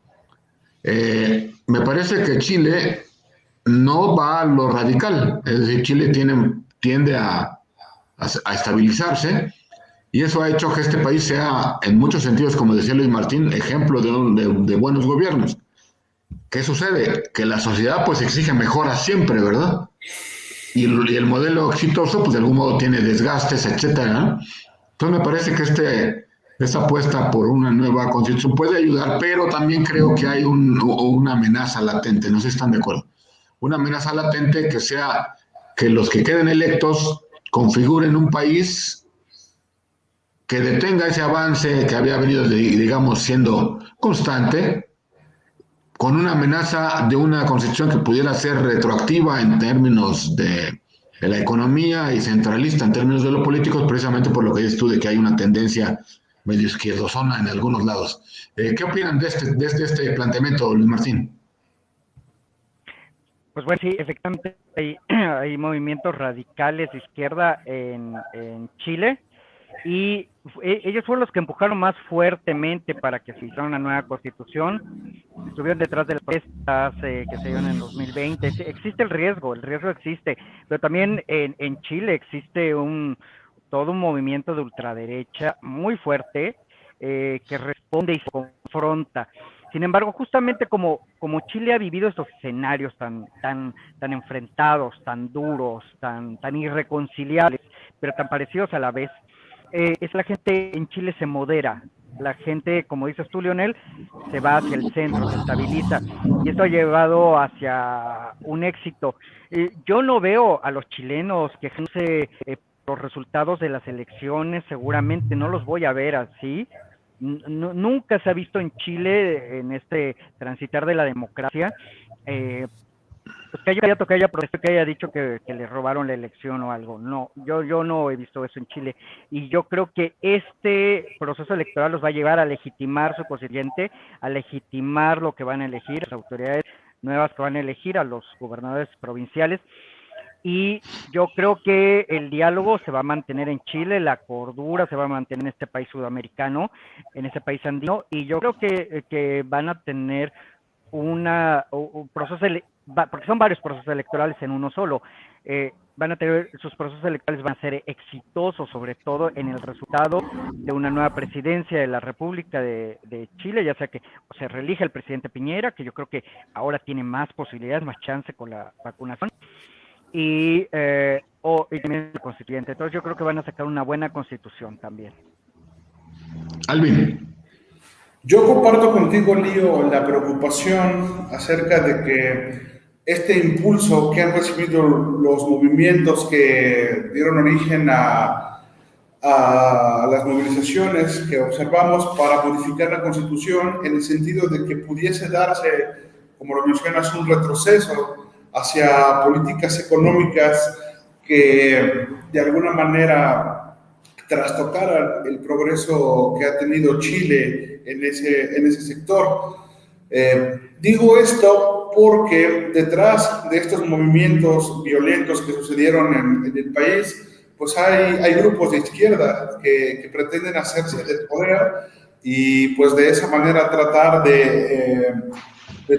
Me parece que Chile no va a lo radical, es decir, Chile tiende a estabilizarse, y eso ha hecho que este país sea, en muchos sentidos, como decía Luis Martín, ejemplo de buenos gobiernos. ¿Qué sucede? Que la sociedad pues exige mejoras siempre, ¿verdad? Y el modelo exitoso pues de algún modo tiene desgastes, etcétera, ¿no? Entonces me parece que esta apuesta por una nueva constitución puede ayudar, pero también creo que hay una amenaza latente, no sé si están de acuerdo. Una amenaza latente que sea que los que queden electos configuren un país que detenga ese avance que había venido, digamos, siendo constante, con una amenaza de una constitución que pudiera ser retroactiva en términos de la economía y centralista en términos de lo político, precisamente por lo que dices tú de que hay una tendencia medio izquierdosona en algunos lados. ¿Qué opinan de este planteamiento, Luis Martín? Pues bueno, sí, efectivamente hay movimientos radicales de izquierda en Chile, y ellos fueron los que empujaron más fuertemente para que se hiciera una nueva constitución. Estuvieron detrás de las protestas que se dieron en 2020. Existe el riesgo existe, pero también en Chile existe todo un movimiento de ultraderecha muy fuerte que responde y se confronta. Sin embargo, justamente como Chile ha vivido estos escenarios tan enfrentados, tan duros, tan irreconciliables, pero tan parecidos a la vez, la gente en Chile se modera. La gente, como dices tú, Leonel, se va hacia el centro, se estabiliza, y esto ha llevado hacia un éxito. Yo no veo a los chilenos quejándose los resultados de las elecciones, seguramente no los voy a ver así. Nunca se ha visto en Chile, en este transitar de la democracia, pues que haya protestado, que haya dicho que le robaron la elección o algo. No, yo no he visto eso en Chile, y yo creo que este proceso electoral los va a llevar a legitimar su constituyente, a legitimar lo que van a elegir, las autoridades nuevas que van a elegir, a los gobernadores provinciales. Y yo creo que el diálogo se va a mantener en Chile, la cordura se va a mantener en este país sudamericano, en este país andino, y yo creo que van a tener un proceso, porque son varios procesos electorales en uno solo, van a tener, sus procesos electorales van a ser exitosos, sobre todo en el resultado de una nueva presidencia de la República de Chile, ya sea que se reelija el presidente Piñera, que yo creo que ahora tiene más posibilidades, más chance con la vacunación, y también el constituyente. Entonces yo creo que van a sacar una buena constitución también. Alvin. Yo comparto contigo, Lío, la preocupación acerca de que este impulso que han recibido los movimientos que dieron origen a las movilizaciones que observamos para modificar la Constitución, en el sentido de que pudiese darse, como lo mencionas, un retroceso hacia políticas económicas que de alguna manera trastocaran el progreso que ha tenido Chile en ese sector. Digo esto porque detrás de estos movimientos violentos que sucedieron en el país, pues hay grupos de izquierda que pretenden hacerse del poder y pues de esa manera tratar de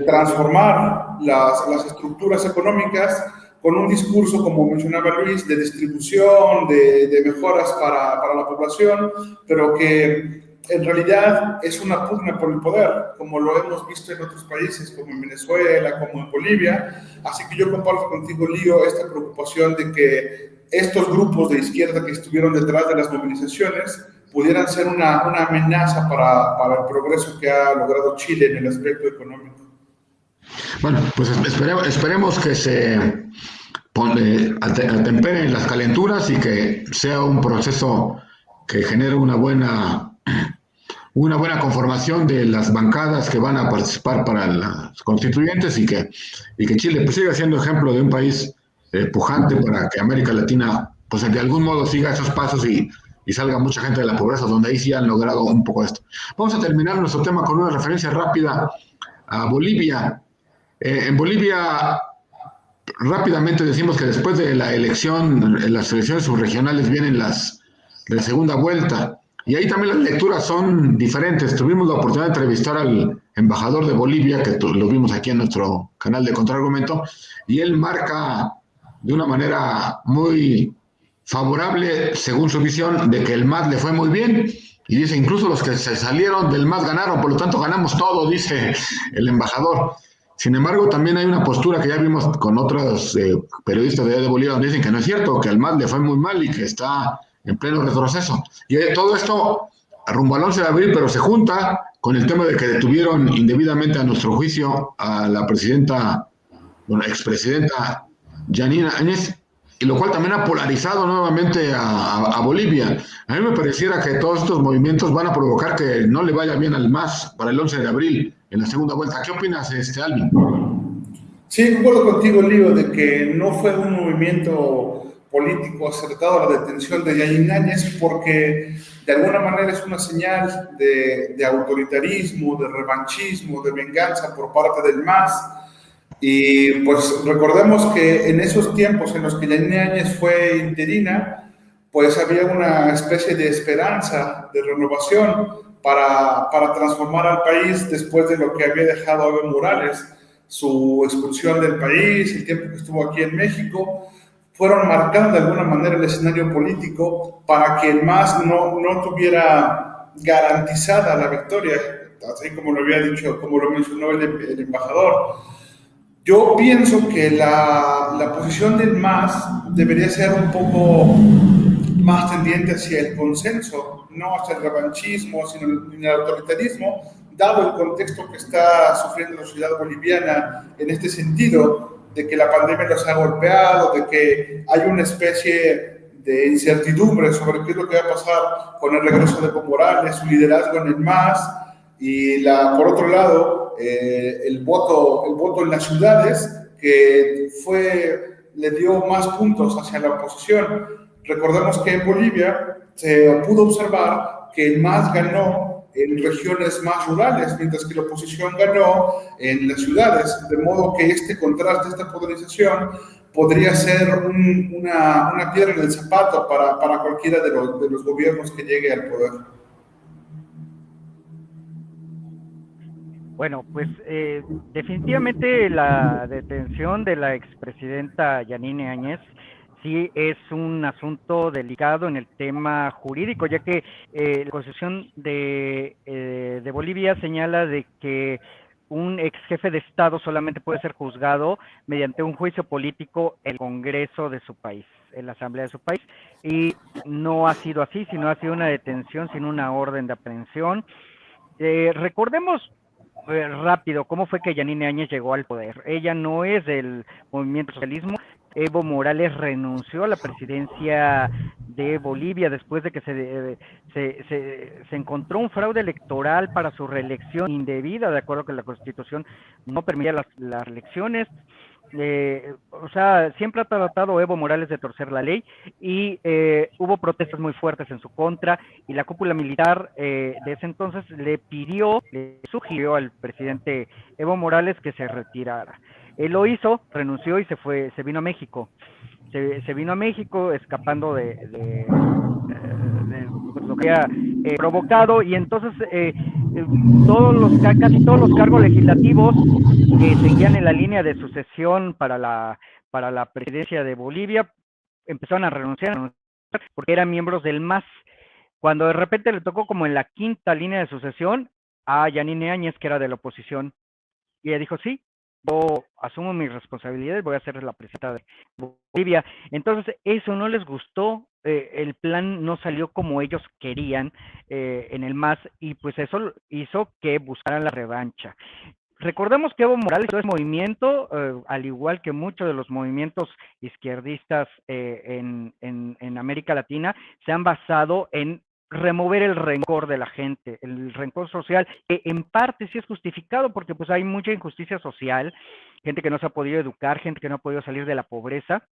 transformar las estructuras económicas con un discurso, como mencionaba Luis, de distribución, de mejoras para la población, pero que en realidad es una pugna por el poder, como lo hemos visto en otros países, como en Venezuela, como en Bolivia. Así que yo comparto contigo, Lío, esta preocupación de que estos grupos de izquierda que estuvieron detrás de las movilizaciones pudieran ser una amenaza para el progreso que ha logrado Chile en el aspecto económico. Bueno, pues esperemos que se atemperen las calenturas y que sea un proceso que genere una buena conformación de las bancadas que van a participar para las constituyentes y que Chile pues siga siendo ejemplo de un país pujante para que América Latina pues de algún modo siga esos pasos y salga mucha gente de la pobreza, donde ahí sí han logrado un poco esto. Vamos a terminar nuestro tema con una referencia rápida a Bolivia. En Bolivia, rápidamente decimos que después de la elección, en las elecciones subregionales vienen la segunda vuelta. Y ahí también las lecturas son diferentes. Tuvimos la oportunidad de entrevistar al embajador de Bolivia, que lo vimos aquí en nuestro canal de Contraargumento, y él marca de una manera muy favorable, según su visión, de que el MAS le fue muy bien. Y dice, incluso los que se salieron del MAS ganaron, por lo tanto ganamos todo, dice el embajador. Sin embargo, también hay una postura que ya vimos con otros periodistas de Bolivia, donde dicen que no es cierto, que al MAS le fue muy mal y que está en pleno retroceso. Y todo esto rumbo al 11 de abril, pero se junta con el tema de que detuvieron indebidamente, a nuestro juicio, a la expresidenta Yanina Áñez, y lo cual también ha polarizado nuevamente a Bolivia. A mí me pareciera que todos estos movimientos van a provocar que no le vaya bien al MAS para el 11 de abril en la segunda vuelta. ¿Qué opinas, Alvin? Sí, concuerdo contigo, Lío, de que no fue un movimiento político acertado la detención de Yanina Áñez, porque de alguna manera es una señal de autoritarismo, de revanchismo, de venganza por parte del MAS. Y pues recordemos que en esos tiempos en los que Yanina Áñez fue interina, pues había una especie de esperanza, de renovación para transformar al país después de lo que había dejado Evo Morales, su expulsión del país, el tiempo que estuvo aquí en México. Fueron marcando de alguna manera el escenario político para que el MAS no tuviera garantizada la victoria, así como lo había dicho, como lo mencionó el embajador. Yo pienso que la posición del MAS debería ser un poco más tendiente hacia el consenso, no hacia el revanchismo, sino el autoritarismo, dado el contexto que está sufriendo la sociedad boliviana en este sentido, de que la pandemia los ha golpeado, de que hay una especie de incertidumbre sobre qué es lo que va a pasar con el regreso de Evo Morales, su liderazgo en el MAS, y por otro lado, el voto en las ciudades, que le dio más puntos hacia la oposición. Recordemos que en Bolivia se pudo observar que el MAS ganó en regiones más rurales, mientras que la oposición ganó en las ciudades, de modo que este contraste, esta polarización, podría ser una piedra en el zapato para cualquiera de los gobiernos que llegue al poder. Bueno, pues definitivamente la detención de la expresidenta Yanina Áñez sí es un asunto delicado en el tema jurídico, ya que la Constitución de Bolivia señala de que un ex jefe de Estado solamente puede ser juzgado mediante un juicio político en el Congreso de su país, en la Asamblea de su país, y no ha sido así, sino ha sido una detención sin una orden de aprehensión. Recordemos rápido cómo fue que Yanina Áñez llegó al poder. Ella no es del movimiento socialismo. Evo Morales renunció a la presidencia de Bolivia después de que se encontró un fraude electoral para su reelección indebida, de acuerdo con la Constitución no permitía las reelecciones. O sea, siempre ha tratado Evo Morales de torcer la ley y hubo protestas muy fuertes en su contra, y la cúpula militar de ese entonces le sugirió al presidente Evo Morales que se retirara. Él lo hizo, renunció y se vino a México. Se vino a México escapando de lo que había provocado, y entonces casi todos los cargos legislativos que seguían en la línea de sucesión para la presidencia de Bolivia empezaron a renunciar porque eran miembros del MAS. cuando de repente le tocó como en la quinta línea de sucesión a Yanine Áñez, que era de la oposición, y ella dijo, sí, yo asumo mis responsabilidades, voy a ser la presidenta de Bolivia. Entonces, eso no les gustó, el plan no salió como ellos querían en el MAS, y pues eso hizo que buscaran la revancha. Recordemos que Evo Morales es movimiento, al igual que muchos de los movimientos izquierdistas en América Latina, se han basado en remover el rencor de la gente, el rencor social, que en parte sí es justificado porque pues hay mucha injusticia social, gente que no se ha podido educar, gente que no ha podido salir de la pobreza,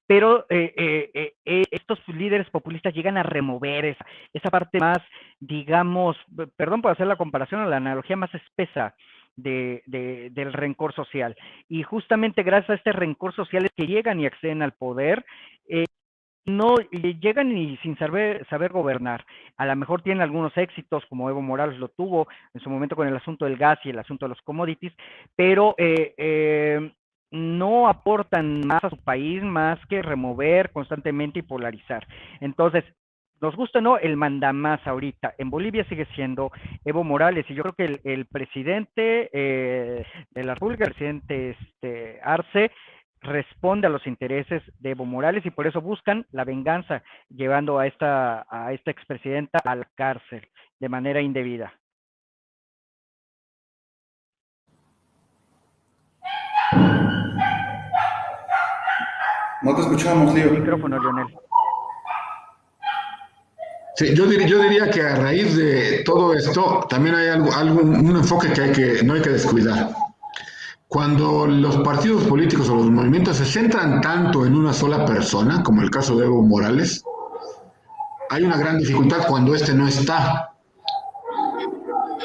pero estos líderes populistas llegan a remover esa parte más, digamos, perdón por hacer la comparación o la analogía más espesa del rencor social. Y justamente gracias a este rencor social es que llegan y acceden al poder, no llegan y sin saber gobernar. A lo mejor tienen algunos éxitos, como Evo Morales lo tuvo en su momento con el asunto del gas y el asunto de los commodities, pero no aportan más a su país más que remover constantemente y polarizar. Entonces, nos gusta o no, el mandamás ahorita en Bolivia sigue siendo Evo Morales, y yo creo que el presidente de la República, el presidente Arce, responde a los intereses de Evo Morales y por eso buscan la venganza, llevando a esta expresidenta a la cárcel de manera indebida. No te escuchamos, Lío. Micrófono, Lionel. Sí, yo diría que a raíz de todo esto también hay un enfoque que no hay que descuidar. Cuando los partidos políticos o los movimientos se centran tanto en una sola persona, como el caso de Evo Morales, hay una gran dificultad cuando no está.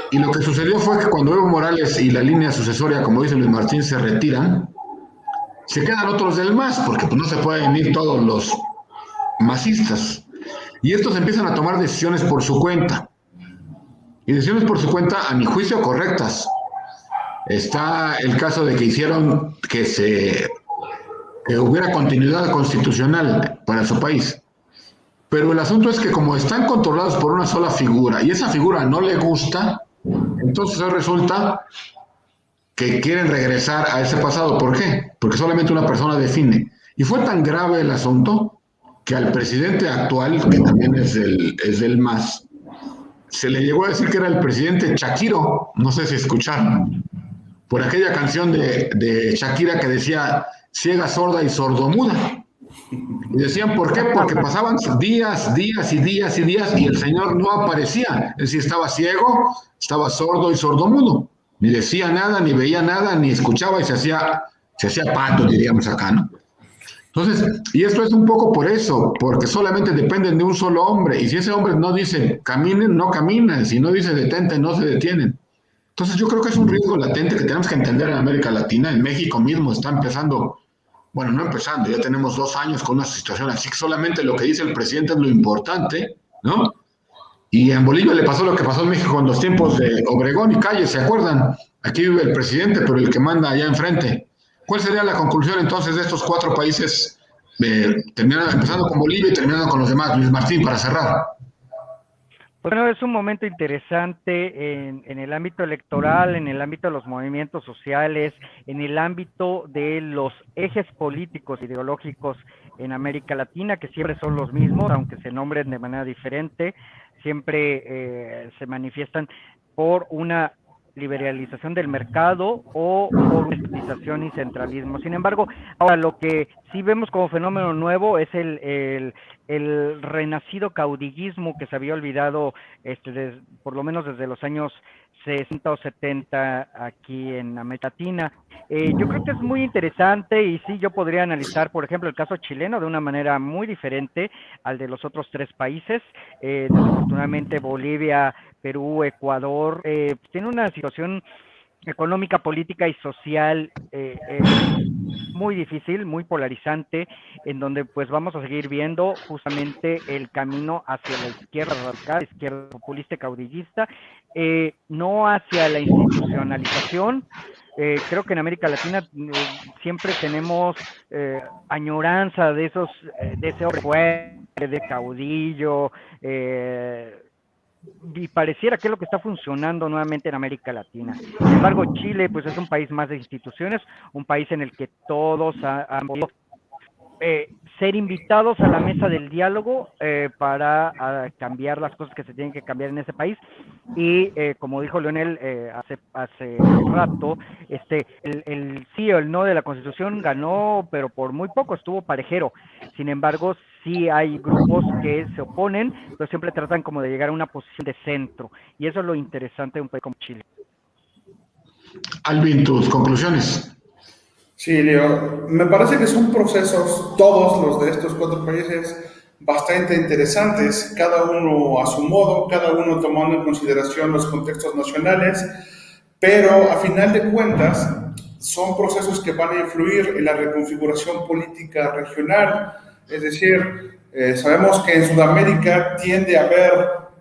Y lo que sucedió fue que cuando Evo Morales y la línea sucesoria, como dice Luis Martín, se retiran, se quedan otros del MAS, porque pues, no se pueden ir todos los masistas. Y estos empiezan a tomar decisiones por su cuenta. Y decisiones por su cuenta, a mi juicio, correctas. Está el caso de que hicieron que hubiera continuidad constitucional para su país. Pero el asunto es que como están controlados por una sola figura y esa figura no le gusta, entonces resulta que quieren regresar a ese pasado. ¿Por qué? Porque solamente una persona define. Y fue tan grave el asunto que al presidente actual, que también es del MAS, se le llegó a decir que era el presidente Shakiro, no sé si escucharon, por aquella canción de Shakira que decía ciega, sorda y sordomuda. Y decían, ¿por qué? Porque pasaban días y el señor no aparecía. Es decir, estaba ciego, estaba sordo y sordomudo. Ni decía nada, ni veía nada, ni escuchaba y se hacía pato, diríamos acá, ¿no? Entonces, y esto es un poco por eso, porque solamente dependen de un solo hombre. Y si ese hombre no dice caminen, no caminan. Si no dice detente, no se detienen. Entonces yo creo que es un riesgo latente que tenemos que entender en América Latina. En México mismo está empezando, bueno, no empezando, ya tenemos 2 años con una situación así, que solamente lo que dice el presidente es lo importante, ¿no? Y en Bolivia le pasó lo que pasó en México en los tiempos de Obregón y Calles, ¿se acuerdan? Aquí vive el presidente, pero el que manda allá enfrente. ¿Cuál sería la conclusión entonces de estos 4 países, empezando con Bolivia y terminando con los demás? Luis Martín, para cerrar. Bueno, es un momento interesante en el ámbito electoral, en el ámbito de los movimientos sociales, en el ámbito de los ejes políticos ideológicos en América Latina, que siempre son los mismos, aunque se nombren de manera diferente, siempre se manifiestan por una liberalización del mercado o por estatización y centralismo. Sin embargo, ahora lo que sí vemos como fenómeno nuevo es el renacido caudillismo que se había olvidado por lo menos desde los años 60 o 70 aquí en América Latina. Yo creo que es muy interesante y sí, yo podría analizar, por ejemplo, el caso chileno de una manera muy diferente al de los otros 3 países. Desafortunadamente Bolivia, Perú, Ecuador, tiene una situación económica, política y social muy difícil, muy polarizante, en donde pues vamos a seguir viendo justamente el camino hacia la izquierda radical, izquierda populista y caudillista, no hacia la institucionalización. Creo que en América Latina siempre tenemos añoranza de ese hombre fuerte, de caudillo, y pareciera que es lo que está funcionando nuevamente en América Latina. Sin embargo, Chile pues es un país más de instituciones, un país en el que todos han podido ser invitados a la mesa del diálogo para cambiar las cosas que se tienen que cambiar en ese país. Y como dijo Leonel hace rato, el sí o el no de la Constitución ganó, pero por muy poco, estuvo parejero. Sin embargo, sí hay grupos que se oponen, pero siempre tratan como de llegar a una posición de centro. Y eso es lo interesante de un país como Chile. Alvin, tus conclusiones. Sí, Leo, me parece que son procesos, todos los de estos 4 países, bastante interesantes, cada uno a su modo, cada uno tomando en consideración los contextos nacionales, pero a final de cuentas son procesos que van a influir en la reconfiguración política regional. Es decir, sabemos que en Sudamérica tiende a haber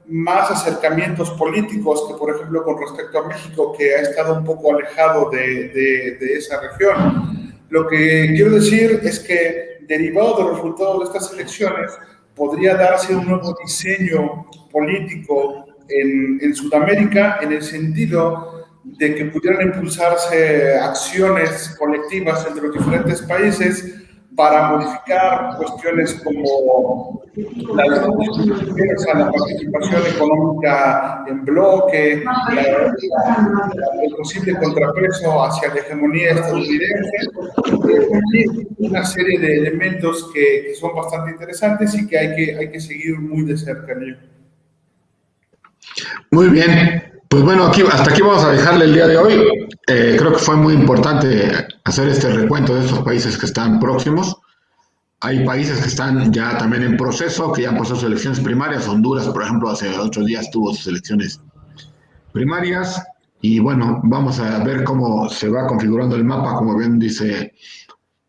más acercamientos políticos que, por ejemplo, con respecto a México, que ha estado un poco alejado de esa región. Lo que quiero decir es que, derivado de los resultados de estas elecciones, podría darse un nuevo diseño político en Sudamérica, en el sentido de que pudieran impulsarse acciones colectivas entre los diferentes países para modificar cuestiones como la participación económica en bloque, el posible contrapeso hacia la hegemonía estadounidense, una serie de elementos que son bastante interesantes y que hay que seguir muy de cerca. Muy bien, pues bueno, hasta aquí vamos a dejarle el día de hoy. Creo que fue muy importante hacer este recuento de estos países que están próximos. Hay países que están ya también en proceso, que ya han pasado sus elecciones primarias. Honduras, por ejemplo, hace 8 días tuvo sus elecciones primarias. Y bueno, vamos a ver cómo se va configurando el mapa, como bien dice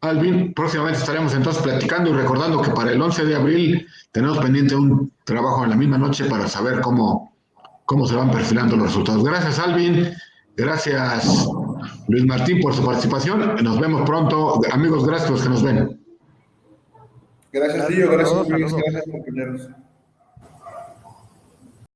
Alvin. Próximamente estaremos entonces platicando y recordando que para el 11 de abril tenemos pendiente un trabajo en la misma noche para saber cómo se van perfilando los resultados. Gracias, Alvin. Gracias, Luis Martín, por su participación. Nos vemos pronto. Amigos, gracias a los que nos ven. Gracias, Lío. Gracias, Luis. Gracias, compañeros.